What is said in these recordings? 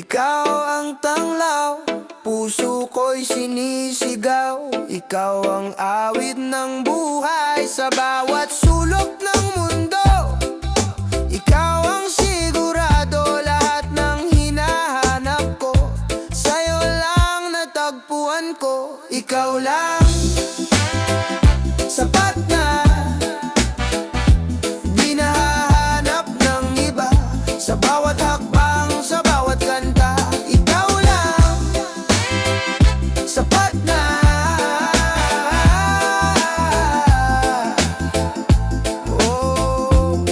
Ikaw ang tanglaw, puso ko'y sinisigaw. Ikaw ang awit ng buhay sa bawat sulok ng mundo. Ikaw ang sigurado, lahat ng hinahanap ko. Sa'yo lang natagpuan ko. Ikaw lang, sapat na. Di nahahanap ng iba. Sa bawat hakbang, sa bawat kanta. Ikaw lang, sapat na. Oh.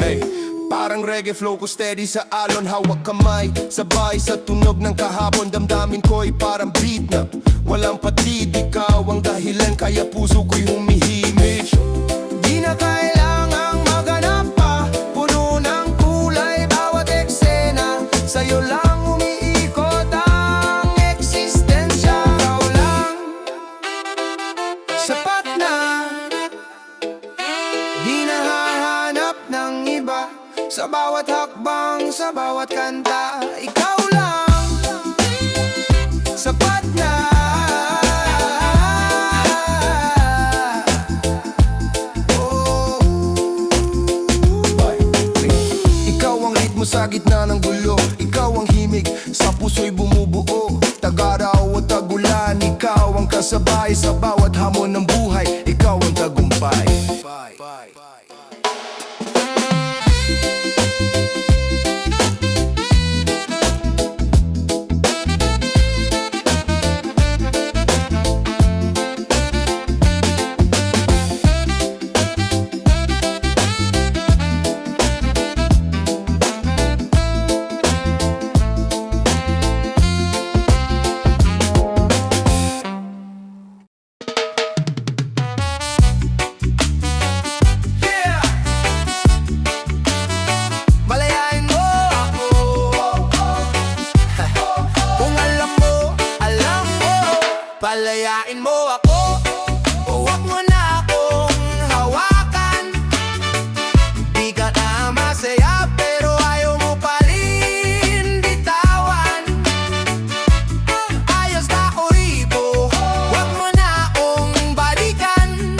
Hey, parang reggae flow ko steady sa alon. Hawak kamay, sabay sa tunog ng kahapon. Damdamin ko'y parang beat na walang patid. Ikaw ang dahilan kaya puso ko'y humihimik. Di na kailangang maganap pa, puno ng kulay bawat eksena. Sa'yo lang umiikot ang eksistensya. Ikaw lang, sapat na. Di nahahanap ng iba. Sa bawat hakbang, sa bawat kanta. Ikaw lang, sapat na. Sa gitna ng gulo, ikaw ang himig, sa puso'y bumubuo. Tag-araw o tag-ulan, ikaw ang kasabay. Sa bawat hamon ng buhay, ikaw ang tagumpay. Palayain mo ako, huwag mo na akong hawakan. Di ka na masaya pero ayaw mo pa rin bitawan. Ayos na ako rito, huwag mo na akong balikan.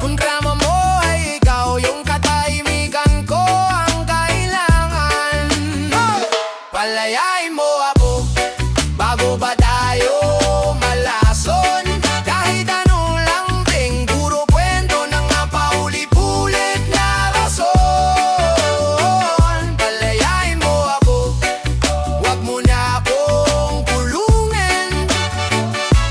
Kung drama mo ay ikaw, yung katahimikan ko ang kailangan. Palayain mo ako, bago ba tayo malason? Kahit anong lambing, puro kwento ng paulit-ulit na rason. Palayain mo ako, huwag mo na akong kulungin.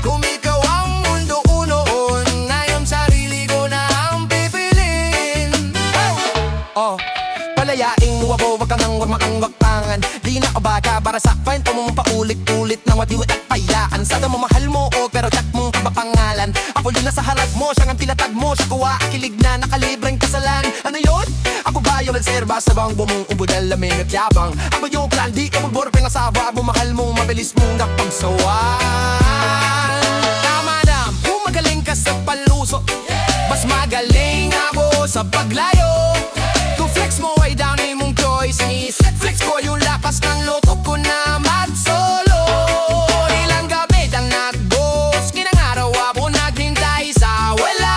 Kung ikaw ang mundo ko noon, ngayon sarili ko na ang pipiliin. Oh, palayain mo ako, wag ka nang wakang-waktangan. Di na ka baka para sa kwento mo paulit-ulit ng watiwit at payaan. Sada mo mahal mo o pero tsak mong kapapangalan. Ako din na sa harap mo, siyang ang pilatag mo. Siya kuha, akilig na nakalibreng kasalan. Ano yun? Ako ba yung nagserba sa bang bumong ubudal lamig at yabang? Ako yung plan, di ka magborpeng asawa. Bumahal mo, mabilis mong napagsawan. Tama na, kung magaling ka sa paluso, mas magaling ako sa paglayo. To flex mo ay down mong choice is flex ko yung lakas ng loto ko na mag-solo. Ilang gamit ang nag-boss, kinangaraw ako naghintay sa wala.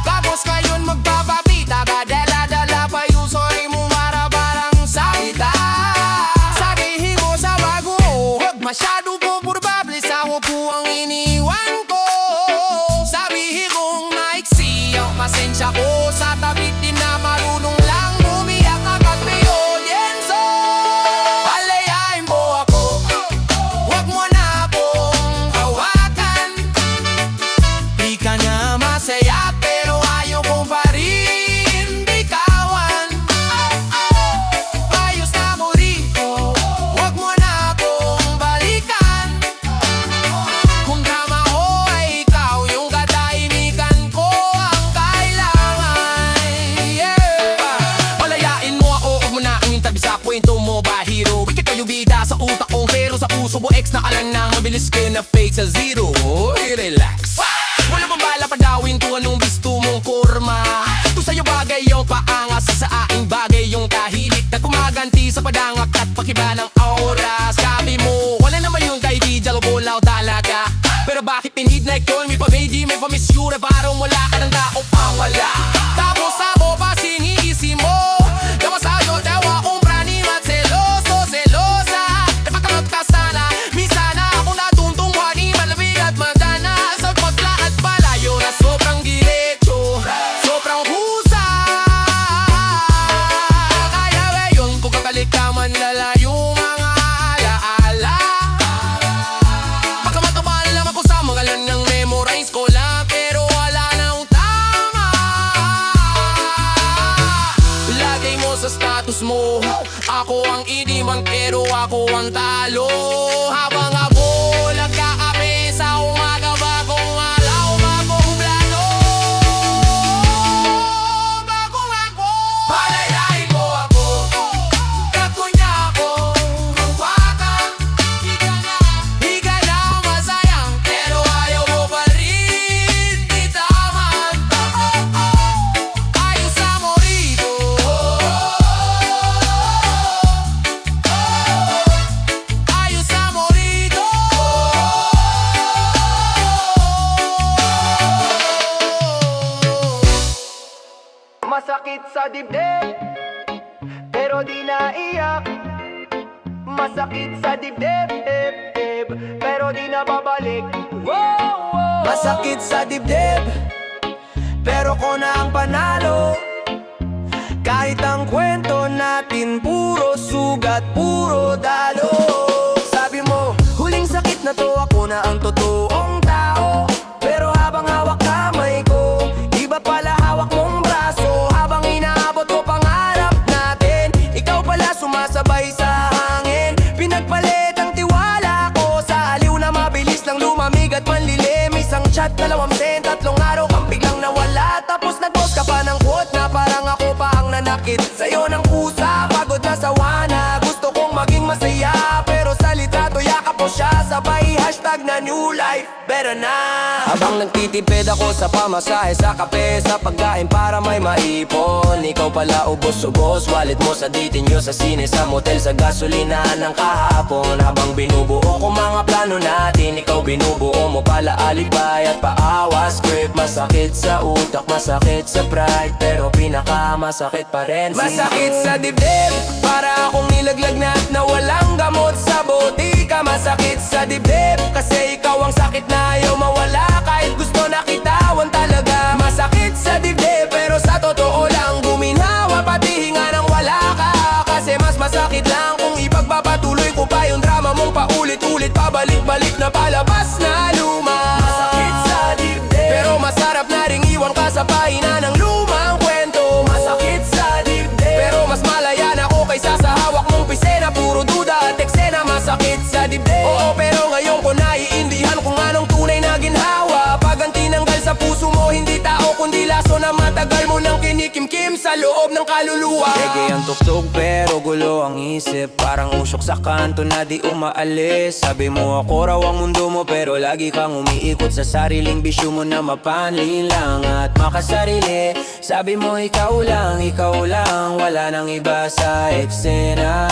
Tapos ngayon magpapabita ka, dala-dala pa yung sorry mo para parang salita. Sabihin mo sa bago, huwag masyado po probable sa upo ang iniwan ko. Sabihin kong maiksi ang pasensya ko, sa tabi din na marunong lang umiyak agad may audience. Palayain mo ako, huwag mo na akong hawakan. Di ka na masaya pero ayaw ko pa rin bikawan. Ayos na mo rito, huwag mo na akong balikan. Kung tama ko ay ikaw, yung katahimikan ko ang kailangan. Palayain mo ako, huwag mo na ang tabi sa kwento mo, bahiro. Wikit kayo bida sa utak ko, pero sa puso mo ex na alam na mabilis kayo na fake sa zero. Relax, wala bang bala pa dawin kung anong gusto mong kurma. Kung sa'yo bagay yung paangas, sa aking bagay yung tahimik na kumaganti sa padangak at pakiba ng oras. Sabi mo, wala naman yung kaibigan o bulaw talaga. Pero bakit pinidnight yun? May pa-baby, may pa-missyura. Parang wala ka ng tao pang wala. Tapos ako pa siniisi mo. Dawa sa'yo, dawa kong praning at seloso, selosa. Napatangat ka sana, minsan na ako natuntungwani. Malamig at madana sa paglakad palayo na sobrang diretso, sobrang husa. Kaya ba yun kung kakalik ka man lalayo mga alaala. Baka matapal lang ako sa mga lang ng memorize ko lang, pero wala nang tama. Lagay mo sa status mo, ako ang idiman pero ako ang talo. Habang ako nagkakape sa umaga bagong alaw, bagong plano. Bagong ako, palayain mo ako, kakunya ako, kawakan. Higa na masayang, pero ayaw mo pa rin itaman. Ayos sa mo rito, ayos sa mo rito. Masakit sa dibdib, pero di naiyak. Masakit sa dibdib, pero di na babalik. Masakit sa dibdib, pero ko na ang panalo. Kahit ang kwento natin puro sugat, puro dalo. Sabi mo, huling sakit na to, ako na ang totoong tao. Pero habang hawak kamay ko, iba pala hawak mong braso. Habang inaabot ko pangarap natin, ikaw pala sumasabay sa hangin. Pinagpalit ang tiwala ko sa aliw na mabilis lang lumamig at manlilim. Isang chat, 2 sent, 3 araw kang biglang nawala. Tapos nag-post ka pa ng quote na parang ako pa ang nanakit sa'yo ng kusa. Pagod na sawa na, gusto kong maging masaya, pero sa litrato yakap mo siya. Sabay hashtag na new life, better na. Habang nagtitipid ako sa pamasahe, sa kape, sa pagkain para may maipon. Ikaw pala ubos-ubos, wallet mo sa dating nyo, sa sine, sa motel, sa gasolina ng kahapon. Habang binubuo ko mga plano natin, ikaw binubuo mo pala alibay at paawa script. Masakit sa utak, masakit sa pride, pero pinakamasakit pa rin masakit sa dibdib, para akong nilaglag na at nawalang gamot sa botika. Masakit sa dibdib, kasi ikaw ang sakit na ayaw mawala. Kahit gusto na kitawan talaga. Masakit sa dibdib, pero sa totoo lang guminhawa, pati hinga nang wala ka. Kasi mas masakit lang kung ipagpapatuloy ko pa yung drama mong paulit-ulit, pabalik-balik na palabas na luma. Masakit sa dibdib, pero masarap na ring iwan ka sa pahina ng lumang kwento. Masakit sa dibdib, pero mas malayan ako kaysa sa hawak mong pisena. Puro duda at eksena. Masakit sa dibdib, oo, pero ngayon ko naiindihan kung anong tunay na ginhawa. Pag ang tinanggal sa puso mo, hindi tao kundi laso na matagal mo nang kinikimkim sa loob ng kaluluwa. Reggae ang tugtog pero gulo ang isip, parang usok sa kanto na di umaalis. Sabi mo ako raw ang mundo mo, pero lagi kang umiikot sa sariling bisyo mo na mapanlin lang at makasarili. Sabi mo ikaw lang, wala nang iba sa eksena.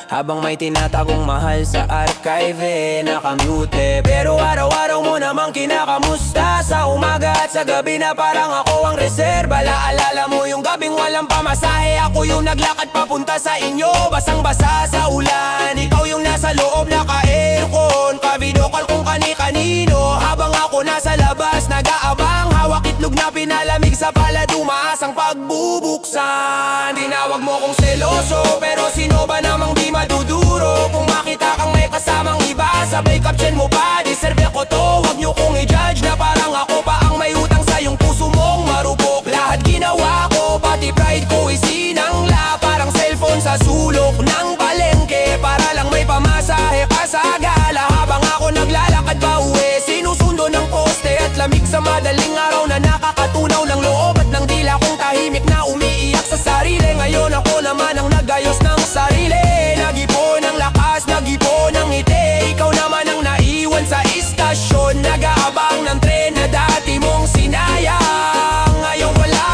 Habang may tinatagong mahal sa archive, nakamute. Pero araw-araw mo namang kinakamusta, sa umaga at sa gabi na parang ako ang reserba. Laalala mo yung gabing walang pamasahe, ako yung naglakad papunta sa inyo, basang-basa sa ulan. Ikaw yung nasa loob naka-aircon, ka-video call kung kani-kanino. Habang ako nasa labas nag-aabang, hawak itlog na pinalamig sa palad, umaas ang pagbubuksan. Tinawag mo kong seloso, pero sino ba namang di maduduro? Kung makita kang may kasamang iba, sabay caption mo pa, deserve ko to. Huwag nyo kong i-judge na parang ako pa ang may utang sa yung puso mong marupok. Lahat ginawa ko, pati pride ko isinangla, parang cellphone sa sulok ng palengke, para lang may pamasahe ka sa gala. Habang ako naglalakad pa uwi, sinusundo ng poste at lamig sa madaling araw na nakakatunaw ng loob at ng dila kong tahimik na umiiyak sa sarili. Ngayon ako naman ang nagayos ng sarili, nag-ipon ng lakas, nag-ipon ng ngiti. Ikaw naman ang naiwan sa istasyon, nag-aabang ng tren na dati mong sinayang. Ngayon wala,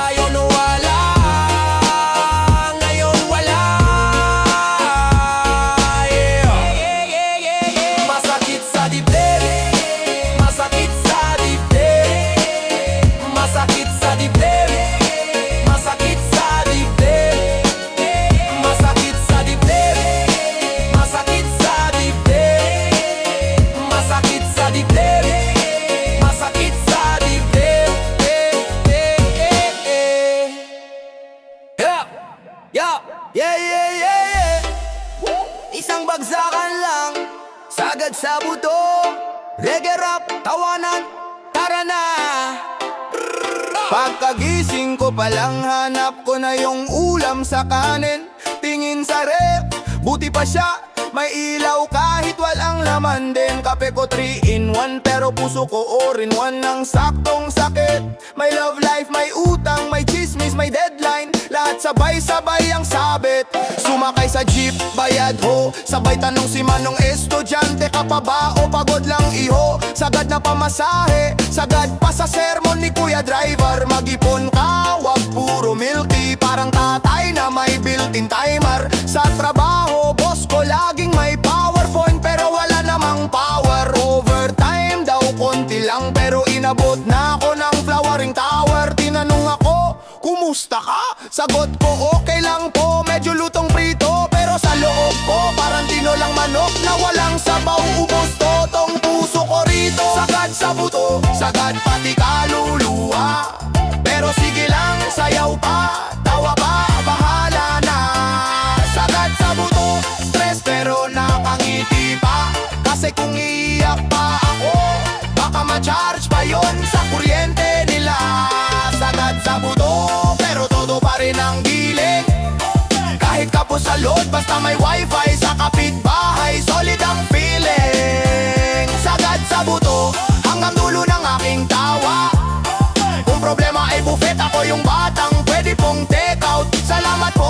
ngayon wala, ngayon Yeah. Isang bagsakan lang, sagad sa buto. Reggae rap, tawanan, tara na. Pagkagising ko palang hanap ko na yung ulam sa kanin. Tingin sa rep, buti pa siya, may ilaw kahit walang laman din. Kape ko 3-in-1 pero puso ko all-in-one ng saktong sakit. May love life, may utang, may chismis, may deadline. Lahat sabay-sabay ang sabit. Sumakay sa jeep, bayad ho. Sabay tanong si Manong estudyante ka pa ba o pagod lang iho? Sagad na pamasahe, sagad pa sa sermon ni Kuya Driver. Mag-ipon ka, wag puro milky. Parang tatay na may built-in timer. Sa trabaho, boss ko laging may PowerPoint pero wala namang power. Overtime daw konti lang pero inabot na ako ng flowering tower. Tinanong ako, kumusta ka? Sagot ko okay lang po, medyo lutong prito. Pero sa loob ko parang tinolang manok na walang sabaw. Ubos totong puso ko rito. Sagad sa buto, sagad pati kaluluwa. Pero sige lang, sayaw pa, tawa pa, bahala na. Sagad sa buto, stress pero nakangiti pa. Kasi kung iiyak pa ako, baka ma-charge pa yon sa kuryente nila. Sagad sa buto, pero todo pa rin ang giling. Kahit kapos sa load, basta may wifi sa kapitbahay, solid ang feeling. Sagad sa buto, hanggang dulo ng aking tawa. Kung problema ay buffet, ako yung batang pwede pong take out. Salamat po,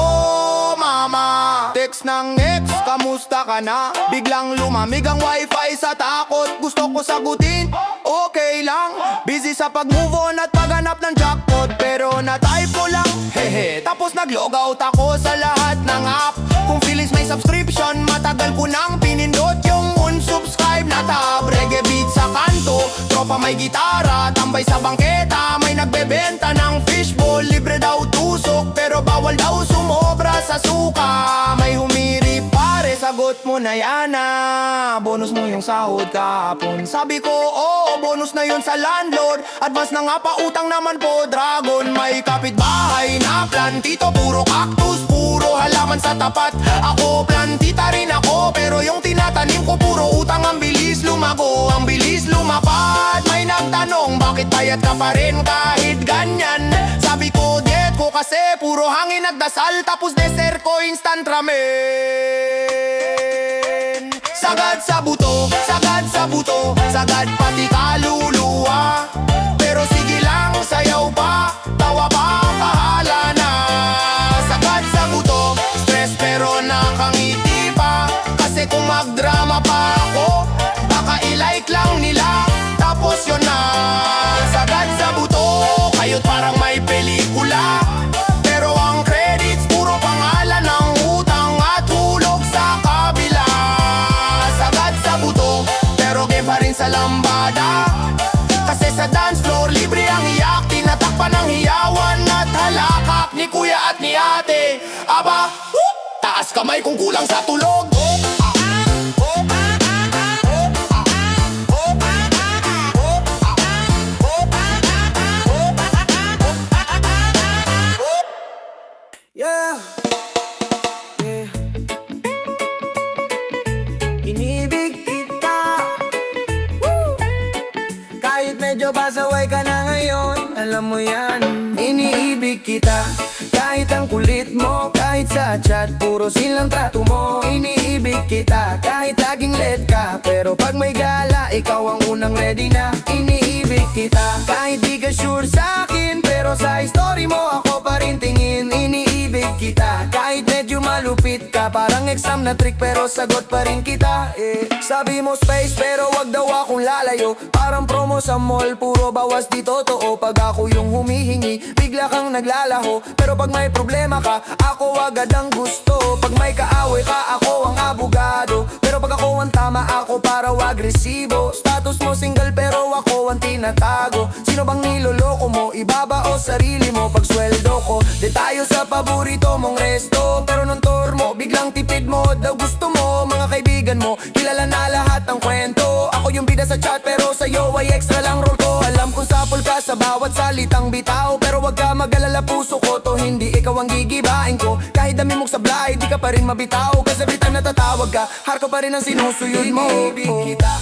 mama. Text ng ex, kamusta ka na? Biglang lumamig ang wifi sa takot. Gusto ko sagutin, okay lang. Busy sa pag-move on at paghanap ng jackpot. Pero na-type ko lang, hehe. Tapos nag-logout ako sa lahat ng app. Kung feelings may subscription, matagal ko nang pinindot yung unsubscribe na tab. Reggae beat sa kanto, tropa may gitara. Tambay sa bangketa, may nagbebenta ng fishbowl. Libre daw tusok, pero bawal daw sumobra sa suka. May humirip pare, sagot mo na yana. Bonus mo yung sahod kahapon. Sabi ko, oo, bonus na yun sa landlord. Advance na nga pa, utang naman po, dragon. May kapitbahay na plantito, puro cactus, puro halaman sa tapat. Ako plantita rin ako, pero yung tinatanim ko puro utang. Ang bilis lumago, ang bilis lumapad. May nagtanong, bakit payat ka pa rin kahit ganyan? Sabi ko, diet ko kasi puro hangin at dasal. Tapos dessert ko instant ramen. Sagad sa buto, sagad sa buto, sagad pati kaluluwa. Pero sige lang, sayaw pa, tawa pa, bahala na. Sagad sa buto, stress pero nakangiti pa. Kasi kung magdrama pa ako, baka i-like lang nila, tapos yun na. Sagad sa buto, kayo't parang may pelikula. Pero ang credits, puro pangalan ng utang at hulog sa kabila. Sagad sa buto, pero game pa rin sa lambada. Kasi sa dance floor, libre ang iyak. Tinatakpan ng hiyawan at halakak ni kuya at ni ate. Aba, taas kamay kung kulang sa tulog. Yeah. Inibig kita. Woo! Kahit medyo pasaway ka na ngayon, alam mo yan, iniibig kita. Kahit ang kulit mo, kahit sa chat, puro silang trato mo. Iniibig kita, kahit laging late ka, pero pag may gala, ikaw ang unang ready na. Iniibig kita, kahit di ka sure sa akin, pero sa story mo ako pa rin tingin. Iniibig kita, kahit medyo malupit ka, parang exam na trick pero sagot pa rin kita. Sabi mo space pero wag daw akong lalayo. Parang promo sa mall, puro bawas di totoo. Pag ako yung humihingi, bigla kang naglalaho. Pero pag may problema ka, ako agad ang gusto. Pag may kaaway ka, ako ang abogado. Pero pag ako ang tama, ako para wag resibo. Status mo single pero ako ang tinatago. Sino bang niloloko mo? Ibaba o sarili mo? Pag sweldo ko, di tayo sa paborito mong resto. Pero nung tour mo, biglang tipid mo. Daw gusto mo, mga kaibigan mo, kilala na lahat ng kwento. Ako yung bida sa chat pero sa'yo ay extra lang role ko. Alam kung Sumasapol ka sa bawat salitang bitaw. Pero wag ka mag-alala, puso ko to, hindi ikaw ang gigibain ko. Kahit dami mong sablay, di ka pa rin mabitaw. Kasi every time natatawag ka, heart ko pa rin ang sinusuyod mo. Iniibig kita,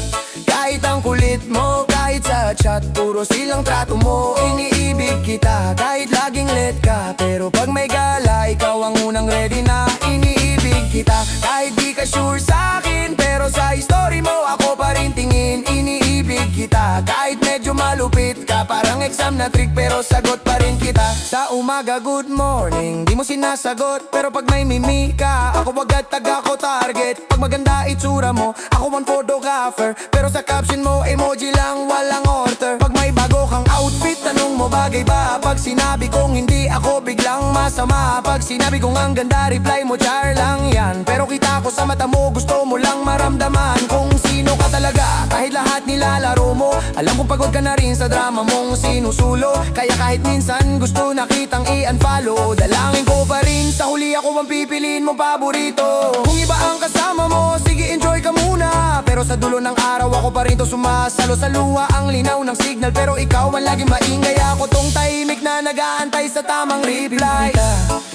kahit ang kulit mo, kahit sa chat, puro silang trato mo. Iniibig kita, kahit laging late ka, pero pag may gala, ikaw ang unang ready na. Iniibig kita, kahit di ka sure sa akin, pero sa history mo, ako pa rin tingin. Iniibig kita, kahit medyo malupit ka, parang exam na trick, pero sagot pa rin kita. Sa umaga, good morning, di mo sinasagot, pero pag may mimi ka, ako agad taga ko target. Pag maganda itsura mo, ako one photographer, pero sa caption mo, emoji lang, walang order. Pag may bago kang outfit, tanong mo bagay ba? Pag sinabi kong hindi, ako biglang masama. Pag sinabi kong ang ganda, reply mo, char lang yan. Pero kita ko sa mata mo, gusto mo lang maramdaman kung sino ka talaga. Kahit lahat nilalaro mo, alam kong pagod ka na rin sa drama mong sinusulo. Kaya kahit minsan gusto na kitang i-unfollow, dalangin ko pa rin, sa huli ako ang pipiliin mong paborito. Kung iba ang kasama mo, sige enjoy ka muna, pero sa dulo ng araw ako pa rin to sumasalo. Sa luha ang linaw ng signal, pero ikaw ang laging maingay. Ako tong tahimik na nag-aantay sa tamang reply.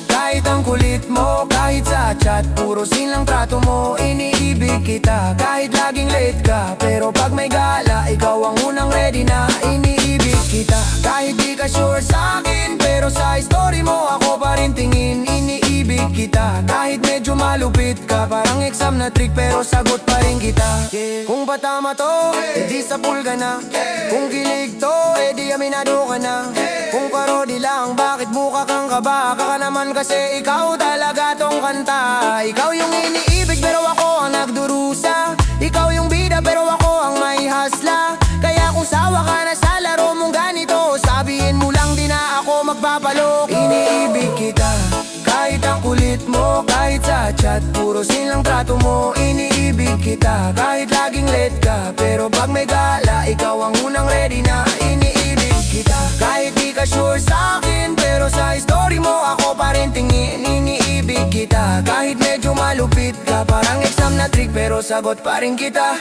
Kahit ang kulit mo, kahit sa chat, puro silang trato mo. Iniibig kita, kahit laging late ka, pero pag may gala, ikaw ang unang ready na. Iniibig kita, kahit di ka sure sa akin, pero sa history mo, ako pa rin tingin. Iniibig kita, kahit medyo malupit ka, parang exam na trick, pero sagot pa rin kita. Kung patama to, edi sa pool ka na. Kung kilig to, edi aminado ka na. Kung parody lang, bakit mukha kang kaba? Ka naman kasi ikaw talaga tong kanta. Ikaw yung iniibig pero ako ang nagdurusa. Ikaw yung bida pero ako ang may hasla. Kaya kung sawa ka na sa laro mong ganito, sabihin mo lang di na ako magpapaloko. Iniibig kita, kahit ang kulit mo, kahit sa chat, puro silang trato mo. Iniibig kita, kahit laging late ka, pero pag may gala, ikaw ang unang ready na. Iniibig kita, kahit di ka sure sa akin, pero sa history mo, ako pa rin tingin. Iniibig kita, kahit medyo malupit ka, parang exam na trick, pero sagot pa rin kita.